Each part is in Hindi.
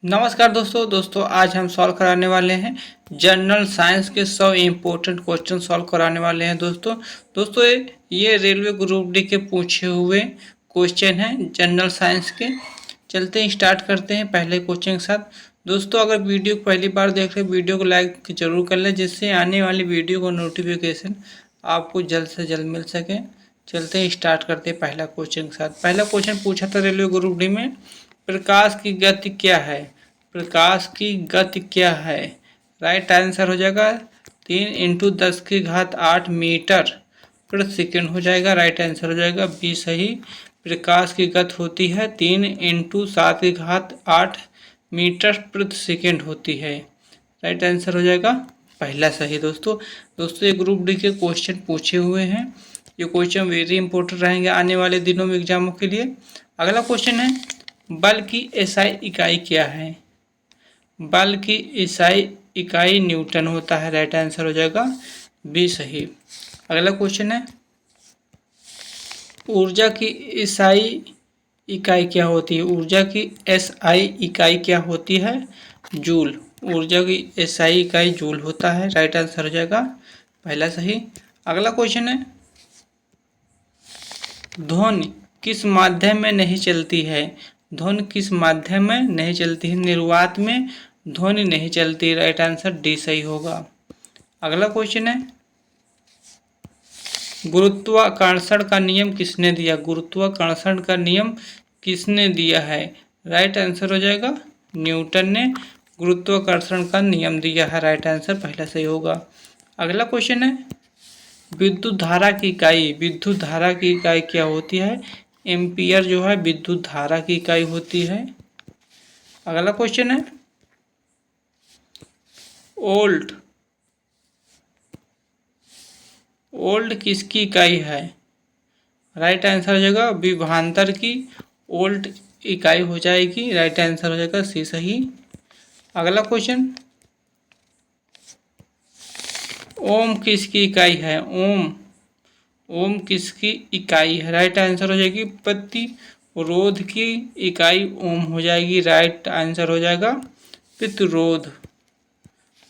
नमस्कार दोस्तों आज हम सॉल्व कराने वाले हैं जनरल साइंस के 100 इम्पोर्टेंट क्वेश्चन सॉल्व कराने वाले हैं दोस्तों ये रेलवे ग्रुप डी के पूछे हुए क्वेश्चन हैं जनरल साइंस के। चलते हैं, स्टार्ट करते हैं पहले क्वेश्चन के साथ। दोस्तों अगर वीडियो को पहली बार देख रहे हैं वीडियो को लाइक जरूर कर लें, जिससे आने वाली वीडियो को नोटिफिकेशन आपको जल्द से जल्द मिल सके। चलते हैं, स्टार्ट करते हैं पहला क्वेश्चन के साथ। पहला क्वेश्चन पूछा था रेलवे ग्रुप डी में, प्रकाश की गति क्या है? प्रकाश की गति क्या है? राइट आंसर हो जाएगा 3 × 10⁸ मीटर प्रति सेकेंड हो जाएगा। राइट आंसर हो जाएगा बी सही। प्रकाश की गति होती है 3 × 7⁸ मीटर प्रति सेकेंड होती है। राइट आंसर हो जाएगा पहला सही। दोस्तों ये ग्रुप डी के क्वेश्चन पूछे हुए हैं। ये क्वेश्चन वेरी इंपॉर्टेंट रहेंगे आने वाले दिनों में एग्जामों के लिए। अगला क्वेश्चन है, बल की एसआई इकाई क्या है? बल की एसआई इकाई न्यूटन होता है। राइट आंसर हो जाएगा बी सही। अगला क्वेश्चन है, ऊर्जा की एसआई इकाई क्या होती है? ऊर्जा की एसआई इकाई क्या होती है? जूल। ऊर्जा की एसआई इकाई जूल होता है। राइट आंसर हो जाएगा पहला सही। अगला क्वेश्चन है, ध्वनि किस माध्यम में नहीं चलती है? ध्वनि किस माध्यम में नहीं चलती है? निर्वात में ध्वनि नहीं चलती। राइट आंसर डी सही होगा। अगला क्वेश्चन है, गुरुत्वाकर्षण का नियम किसने दिया? गुरुत्वाकर्षण का नियम किसने दिया है? राइट आंसर हो जाएगा न्यूटन ने गुरुत्वाकर्षण का नियम दिया है। राइट आंसर पहला सही होगा। अगला क्वेश्चन है, विद्युत धारा की इकाई क्या होती है? एम्पियर जो है विद्युत धारा की इकाई होती है। अगला क्वेश्चन है, ओल्ट किसकी इकाई है? राइट आंसर हो जाएगा विभवांतर की ओल्ट इकाई हो जाएगी। राइट आंसर हो जाएगा सी सही। अगला क्वेश्चन, ओम किसकी इकाई है? ओम किसकी इकाई है? राइट आंसर हो जाएगी प्रतिरोध की इकाई ओम हो जाएगी। राइट आंसर हो जाएगा प्रतिरोध।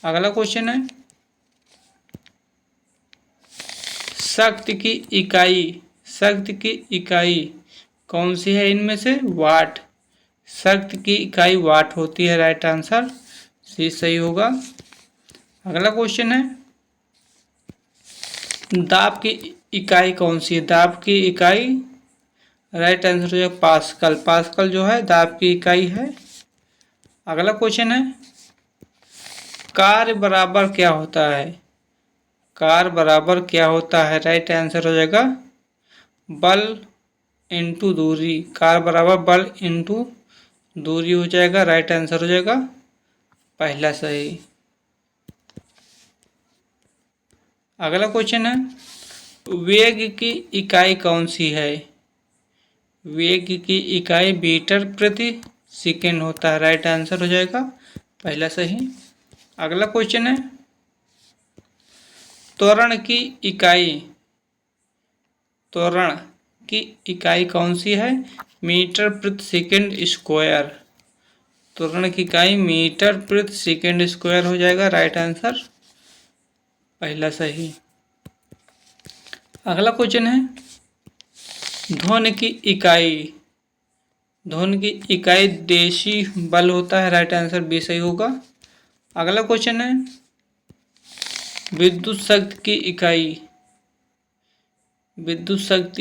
अगला क्वेश्चन है, शक्ति की इकाई कौन सी है इनमें से? वाट। शक्ति की इकाई वाट होती है। राइट आंसर सी सही होगा। अगला क्वेश्चन है, दाब की इकाई कौन सी है? दाब की इकाई राइट आंसर हो जाएगा पास्कल। पास्कल जो है दाब की इकाई है। अगला क्वेश्चन है, कार्य बराबर क्या होता है? कार्य बराबर क्या होता है? राइट आंसर हो जाएगा बल इंटू दूरी। कार्य बराबर बल इंटू दूरी हो जाएगा। राइट आंसर हो जाएगा पहला सही। अगला क्वेश्चन है, वेग की इकाई कौन सी है? वेग की इकाई मीटर प्रति सेकेंड होता है। राइट आंसर हो जाएगा पहला सही। अगला क्वेश्चन है, त्वरण की इकाई कौन सी है? मीटर प्रति सेकेंड स्क्वायर। त्वरण की इकाई मीटर प्रति सेकेंड स्क्वायर हो जाएगा। राइट आंसर पहला सही। अगला क्वेश्चन है, ध्वनि की इकाई देशी बल होता है। राइट आंसर बी सही होगा। अगला क्वेश्चन है, विद्युत शक्ति की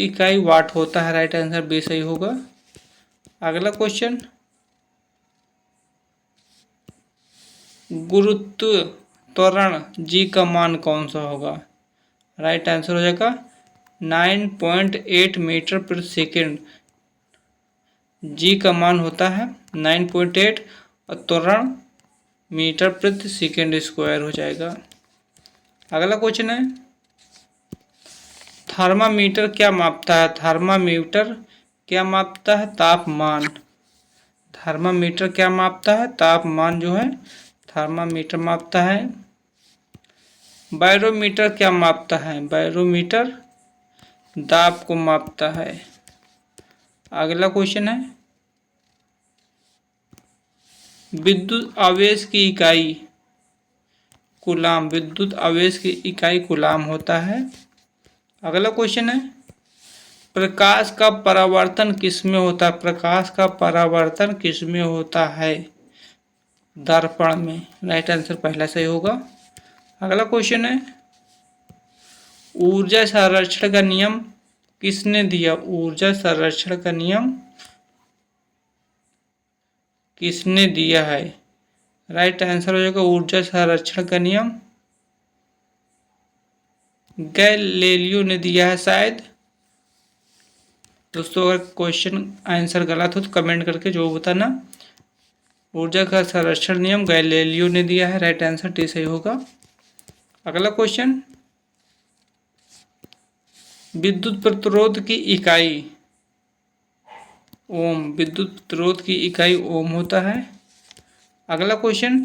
इकाई वाट होता है। राइट आंसर बी सही होगा। अगला क्वेश्चन, गुरुत्व त्वरण जी का मान कौन सा होगा? राइट आंसर हो जाएगा 9.8 मीटर प्रति सेकेंड। जी का मान होता है 9.8 और त्वरण मीटर प्रति सेकेंड स्क्वायर हो जाएगा। अगला क्वेश्चन है, थर्मामीटर क्या मापता है? थर्मामीटर क्या मापता है? तापमान। थर्मामीटर क्या मापता है? तापमान जो है थर्मामीटर मापता है। बैरोमीटर क्या मापता है? बैरोमीटर दाब को मापता है। अगला क्वेश्चन है, विद्युत आवेश की इकाई कूलाम, विद्युत आवेश की इकाई कूलाम होता है। अगला क्वेश्चन है, प्रकाश का परावर्तन किसमें होता है? प्रकाश का परावर्तन किसमें होता है? दर्पण में। राइट आंसर पहला सही होगा। अगला क्वेश्चन है, ऊर्जा संरक्षण का नियम किसने दिया? ऊर्जा संरक्षण का नियम किसने दिया है? राइट आंसर हो जाएगा ऊर्जा संरक्षण का नियम गैलीलियो ने दिया है शायद। दोस्तों अगर क्वेश्चन आंसर गलत हो तो कमेंट करके जो बताना। ऊर्जा का संरक्षण नियम गैलीलियो ने दिया है। राइट आंसर डी सही होगा। अगला क्वेश्चन, विद्युत प्रतिरोध की इकाई ओम, विद्युत प्रतिरोध की इकाई ओम होता है। अगला क्वेश्चन,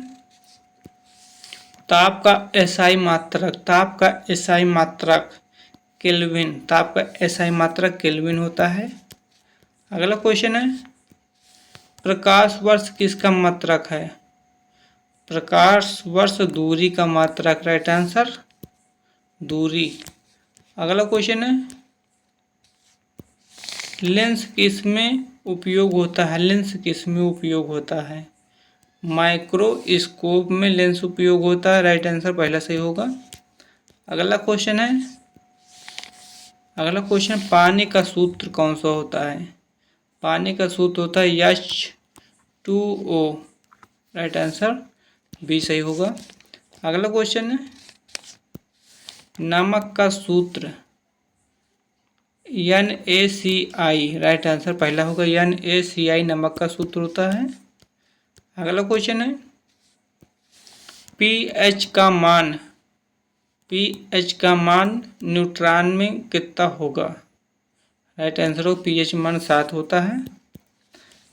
ताप का एसआई मात्रक, ताप का एसआई मात्रक केल्विन, ताप का एसआई मात्रक केल्विन होता है। अगला क्वेश्चन है, प्रकाश वर्ष किसका मात्रक है? प्रकाश वर्ष दूरी का मात्रक। राइट आंसर दूरी। अगला क्वेश्चन है, लेंस किसमें उपयोग होता है? लेंस किसमें उपयोग होता है? माइक्रोस्कोप में लेंस उपयोग होता है। राइट आंसर पहला सही होगा। अगला क्वेश्चन है, अगला क्वेश्चन, पानी का सूत्र कौन सा होता है? पानी का सूत्र होता है H2O। राइट आंसर बी सही होगा। अगला क्वेश्चन है, नमक का सूत्र NaCl। राइट आंसर पहला होगा NaCl नमक का सूत्र होता है। अगला क्वेश्चन है, pH का मान न्यूट्रॉन में कितना होगा? राइट आंसर हो pH मान 7 होता है।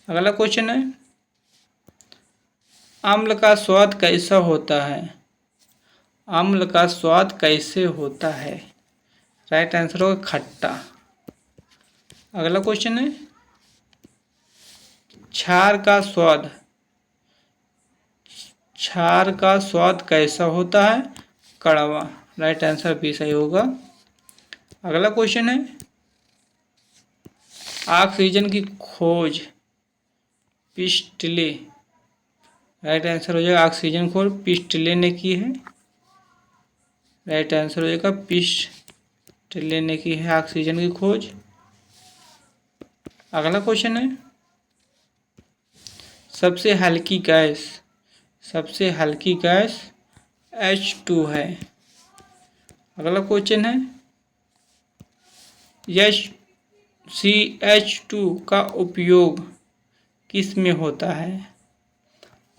अगला क्वेश्चन है, अम्ल का स्वाद कैसा होता है? अम्ल का स्वाद कैसे होता है? राइट आंसर होगा खट्टा। अगला क्वेश्चन है, क्षार का स्वाद कैसा होता है? कड़वा। राइट आंसर बी सही होगा। अगला क्वेश्चन है, ऑक्सीजन की खोज पिस्टले। राइट आंसर हो जाएगा ऑक्सीजन खोज पिस्टले ने की है। राइट आंसर हो जाएगा पिस्टले ने की है ऑक्सीजन की खोज। अगला क्वेश्चन है, सबसे हल्की गैस H2 है। अगला क्वेश्चन है, CH2 का उपयोग किस में होता है?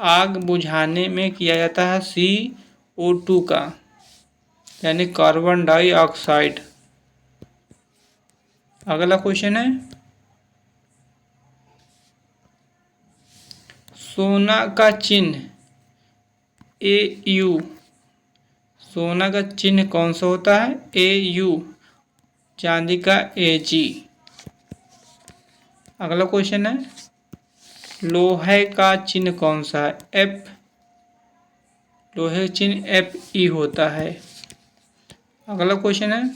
आग बुझाने में किया जाता है CO2 का, यानी कार्बन डाइऑक्साइड। अगला क्वेश्चन है, सोना का चिन्ह AU, सोना का चिन्ह कौन सा होता है? AU, चांदी का AG। अगला क्वेश्चन है, लोहे का चिन्ह कौन सा है? F, लोहे का चिन्ह Fe होता है। अगला क्वेश्चन है,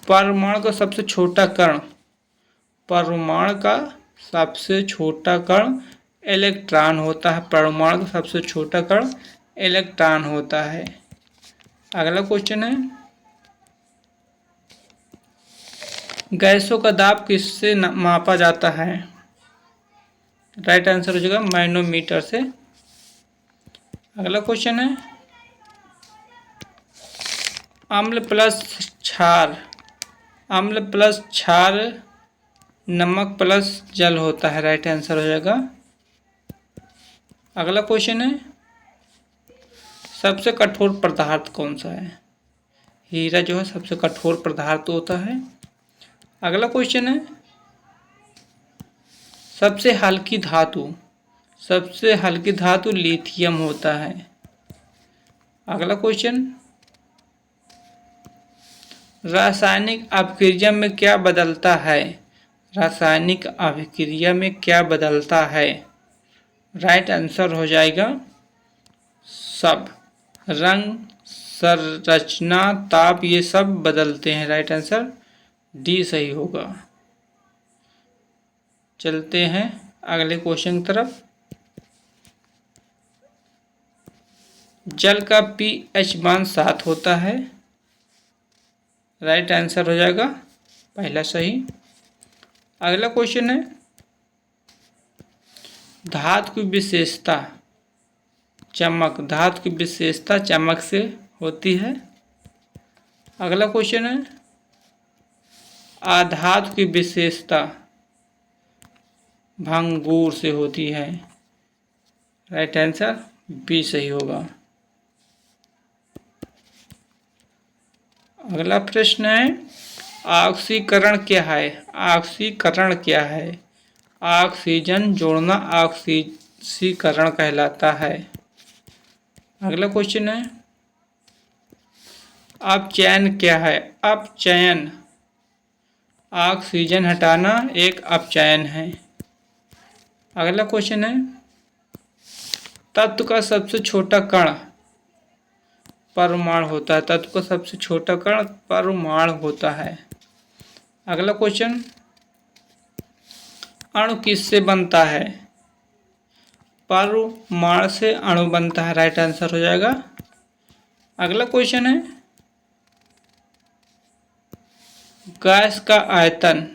परमाणु का सबसे छोटा कण, परमाणु का सबसे छोटा कण इलेक्ट्रॉन होता है। परमाणु का सबसे छोटा कण इलेक्ट्रॉन होता है। अगला क्वेश्चन है, गैसों का दाब किससे मापा जाता है? राइट आंसर हो जाएगा मैनोमीटर से। अगला क्वेश्चन है, अम्ल प्लस क्षार नमक प्लस जल होता है। राइट आंसर हो जाएगा। अगला क्वेश्चन है, सबसे कठोर पदार्थ कौन सा है? हीरा जो है सबसे कठोर पदार्थ होता है। अगला क्वेश्चन है, सबसे हल्की धातु लिथियम होता है। अगला क्वेश्चन, रासायनिक अभिक्रिया में क्या बदलता है? रासायनिक अभिक्रिया में क्या बदलता है? राइट आंसर हो जाएगा सब। रंग, संरचना, ताप ये सब बदलते हैं। राइट आंसर डी सही होगा। चलते हैं अगले क्वेश्चन की तरफ। जल का pH मान 7 होता है। राइट आंसर हो जाएगा पहला सही। अगला क्वेश्चन है धातु की विशेषता चमक। धातु की विशेषता चमक से होती है। अगला क्वेश्चन है अधातु की विशेषता भंगुर से होती है। राइट आंसर बी सही होगा। अगला प्रश्न है ऑक्सीकरण क्या है। ऑक्सीकरण क्या है? ऑक्सीजन जोड़ना ऑक्सीकरण कहलाता है। अगला क्वेश्चन है अपचयन क्या है? अपचयन ऑक्सीजन हटाना एक अपचयन है। अगला क्वेश्चन है तत्व का सबसे छोटा कण परमाणु होता है। तत्व का सबसे छोटा कण परमाणु होता है। अगला क्वेश्चन अणु किससे बनता है? परमाणु से अणु बनता है। राइट आंसर हो जाएगा। अगला क्वेश्चन है गैस का आयतन।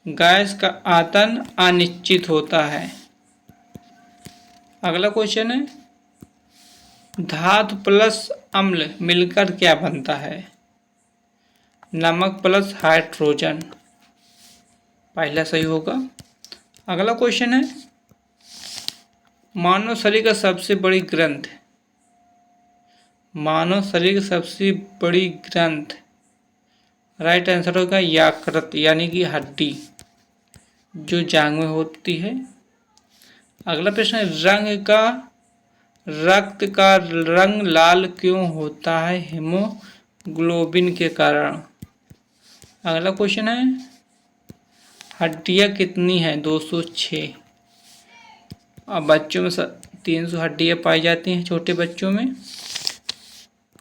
गैस का आयतन अनिश्चित होता है। अगला क्वेश्चन है धातु प्लस अम्ल मिलकर क्या बनता है? नमक प्लस हाइड्रोजन। पहला सही होगा। अगला क्वेश्चन है मानव शरीर का सबसे बड़ी ग्रंथ। मानव शरीर की सबसे बड़ी ग्रंथ राइट आंसर होगा यकृत यानी कि हड्डी जो जांग में होती है। अगला प्रश्न है रक्त का रंग लाल क्यों होता है? हीमोग्लोबिन के कारण। अगला क्वेश्चन है हड्डियां कितनी हैं? 206। अब बच्चों में 300 हड्डियां पाई जाती हैं छोटे बच्चों में।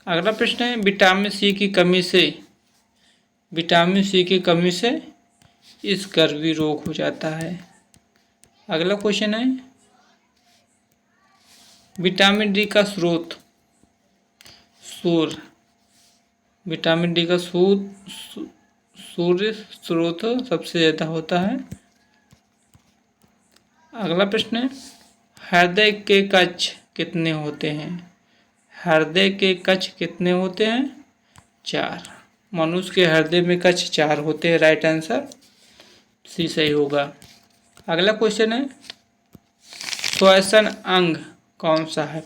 अगला प्रश्न है विटामिन सी की कमी से स्कर्वी रोग हो जाता है। अगला क्वेश्चन है विटामिन डी का स्रोत सूर्य। विटामिन डी का सूर्य स्रोत सबसे ज़्यादा होता है। अगला प्रश्न है हृदय के कक्ष कितने होते हैं? हृदय के कक्ष कितने होते हैं? 4। मनुष्य के हृदय में कक्ष 4 होते हैं। राइट आंसर सी सही होगा। अगला क्वेश्चन है श्वसन अंग कौन सा है?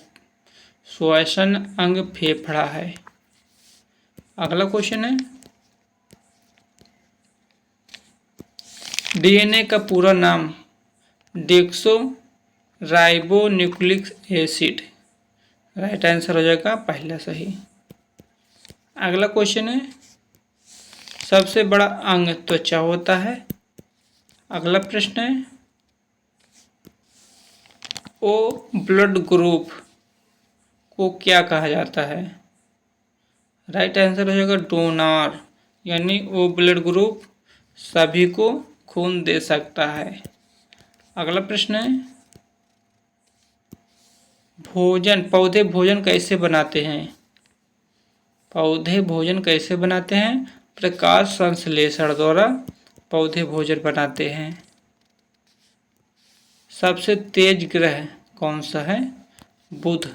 श्वसन अंग फेफड़ा है। अगला क्वेश्चन है डीएनए का पूरा नाम डेक्सो राइबोन्यूक्लिक एसिड। राइट आंसर हो जाएगा पहला सही। अगला क्वेश्चन है सबसे बड़ा अंग त्वचा होता है। अगला प्रश्न है ओ ब्लड ग्रुप को क्या कहा जाता है? राइट आंसर हो जाएगा डोनर यानी ओ ब्लड ग्रुप सभी को खून दे सकता है। अगला प्रश्न है पौधे भोजन कैसे बनाते हैं? पौधे भोजन कैसे बनाते हैं? प्रकाश संश्लेषण द्वारा पौधे भोजन बनाते हैं। सबसे तेज ग्रह कौन सा है? बुध।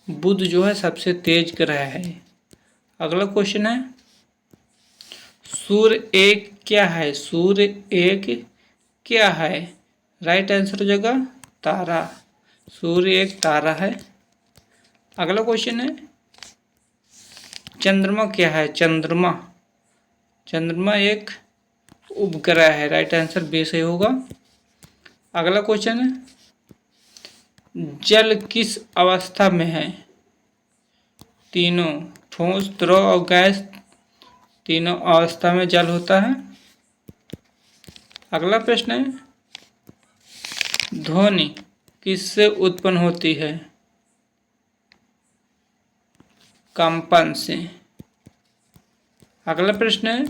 बुध जो है सबसे तेज ग्रह है। अगला क्वेश्चन है सूर्य एक क्या है? सूर्य एक क्या है? राइट आंसर हो जाएगा तारा। सूर्य एक तारा है। अगला क्वेश्चन है चंद्रमा क्या है? चंद्रमा एक उपग्रह है। राइट आंसर बी सही होगा। अगला क्वेश्चन है जल किस अवस्था में है? तीनों ठोस, द्रव और गैस तीनों अवस्था में जल होता है। अगला प्रश्न है ध्वनि किससे उत्पन्न होती है? कंपन से। अगला प्रश्न है,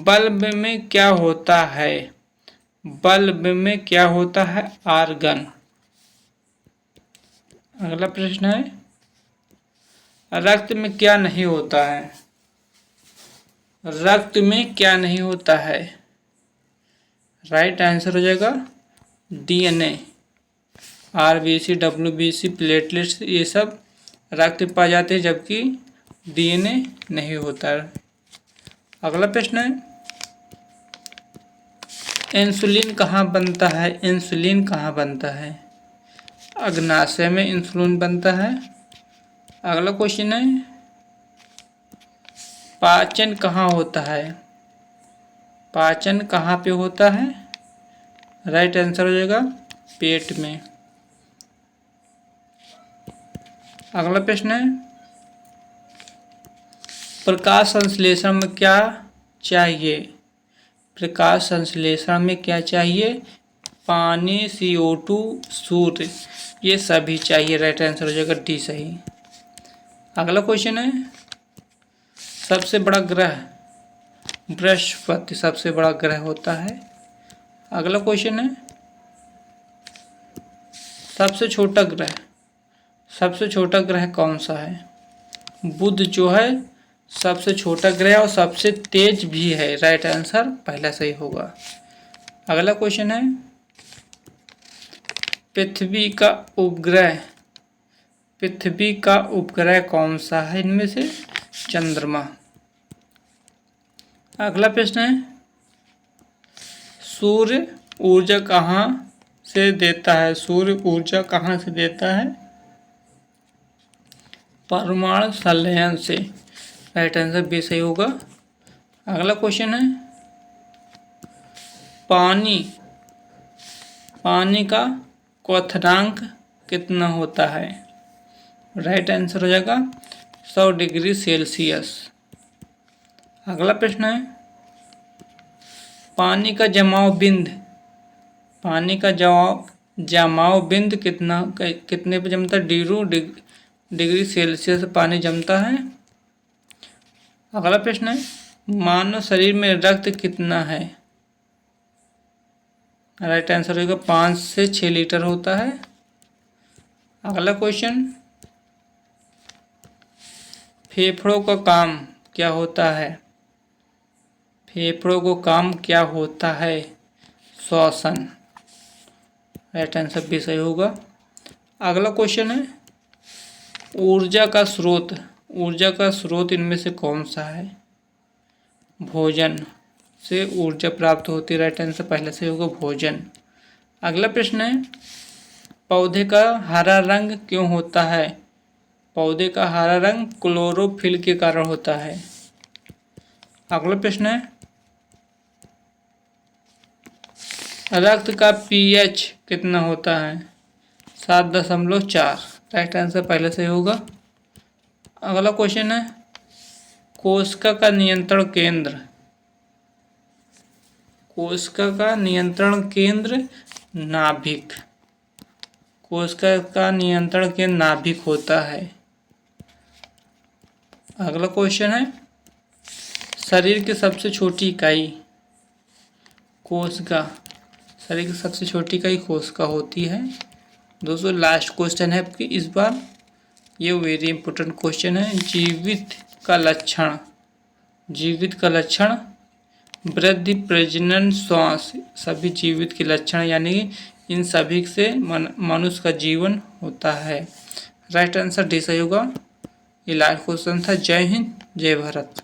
बल्ब में क्या होता है? बल्ब में क्या होता है? आर्गन। अगला प्रश्न है, रक्त में क्या नहीं होता है? रक्त में क्या नहीं होता है? राइट आंसर हो जाएगा डीएनए। आरबीसी, डब्ल्यूबीसी, प्लेटलेट्स, ये सब रक्त में पाए जाते हैं, जबकि डीएनए नहीं होता है। अगला प्रश्न है, इंसुलिन कहाँ बनता है? इंसुलिन कहाँ बनता है? अग्नाशय में इंसुलिन बनता है। अगला क्वेश्चन है, पाचन कहाँ होता है? पाचन कहाँ पे होता है? राइट आंसर हो जाएगा पेट में। अगला प्रश्न है, प्रकाश संश्लेषण में क्या चाहिए? प्रकाश संश्लेषण में क्या चाहिए? पानी, CO2, सूर्य, ये सभी चाहिए। राइट आंसर हो जाएगा डी सही। अगला क्वेश्चन है, सबसे बड़ा ग्रह? बृहस्पति सबसे बड़ा ग्रह होता है। अगला क्वेश्चन है, सबसे छोटा ग्रह? सबसे छोटा ग्रह कौन सा है? बुध जो है सबसे छोटा ग्रह और सबसे तेज भी है। राइट आंसर पहला सही होगा। अगला क्वेश्चन है, पृथ्वी का उपग्रह? पृथ्वी का उपग्रह कौन सा है इनमें से? चंद्रमा। अगला प्रश्न है, सूर्य ऊर्जा कहाँ से देता है? सूर्य ऊर्जा कहाँ से देता है? परमाणु संलयन से। राइट आंसर बी सही होगा। अगला क्वेश्चन है, पानी का क्वथनांक कितना होता है? राइट आंसर हो जाएगा 100 डिग्री सेल्सियस। अगला प्रश्न है, पानी का जमाव बिंद? पानी का जमाव बिंद कितने पे जमता है? 0 डिग्री सेल्सियस पानी जमता है। अगला प्रश्न है, मानव शरीर में रक्त कितना है? राइट आंसर होगा 5 से 6 लीटर होता है। अगला क्वेश्चन, फेफड़ों का काम क्या होता है? फेफड़ों को काम क्या होता है? श्वसन। राइट आंसर भी सही होगा। अगला क्वेश्चन है, ऊर्जा का स्रोत? ऊर्जा का स्रोत इनमें से कौन सा है? भोजन से ऊर्जा प्राप्त होती है। राइट आंसर पहले से होगा भोजन। अगला प्रश्न है, पौधे का हरा रंग क्यों होता है? पौधे का हरा रंग क्लोरोफिल के कारण होता है। अगला प्रश्न है, रक्त का pH कितना होता है? 7.4। राइट आंसर पहले से होगा। अगला क्वेश्चन है, कोशिका का नियंत्रण केंद्र? कोशिका का नियंत्रण केंद्र नाभिक। कोशिका का नियंत्रण केंद्र नाभिक होता है। अगला क्वेश्चन है, शरीर की सबसे छोटी इकाई? कोशिका। शरीर की सबसे छोटी इकाई कोशिका होती है। दोस्तों लास्ट क्वेश्चन है आपकी इस बार, ये वेरी इंपॉर्टेंट क्वेश्चन है। जीवित का लक्षण? जीवित का लक्षण वृद्धि, प्रजनन, श्वास, सभी जीवित के लक्षण, यानी इन सभी से मनुष्य का जीवन होता है। राइट आंसर डी सही होगा। ये लास्ट क्वेश्चन था। जय हिंद, जय भारत।